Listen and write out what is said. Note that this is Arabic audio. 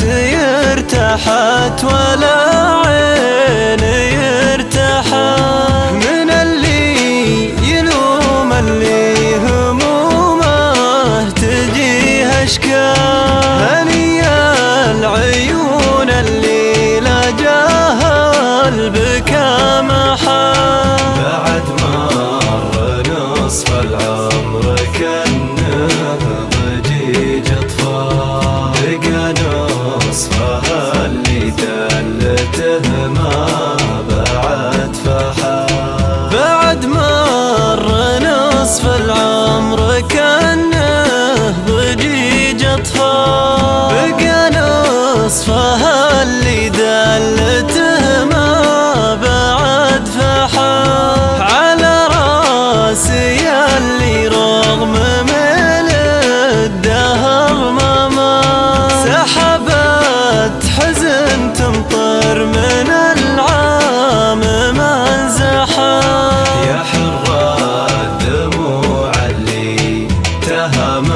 راسي ارتاحت ولا عيني ارتاحت من اللي يلوم اللي همومه تجيه اشكال. هنيا العيون اللي لا جاهل بكى محال. بعد مر نصف العمر كأنه ضجيج اطفال، بقى نصفها اللي دلته ما بعد فحال. بعد مر نصف العمر كأنه ضجيج اطفال، بقى نصفها اللي دلته ما بعد فحال. على راسي اللي رغم ميل الدهر ما مات، سحبت حزن تمطر من العام ما انزحت. يا حر الدموع اللي تهم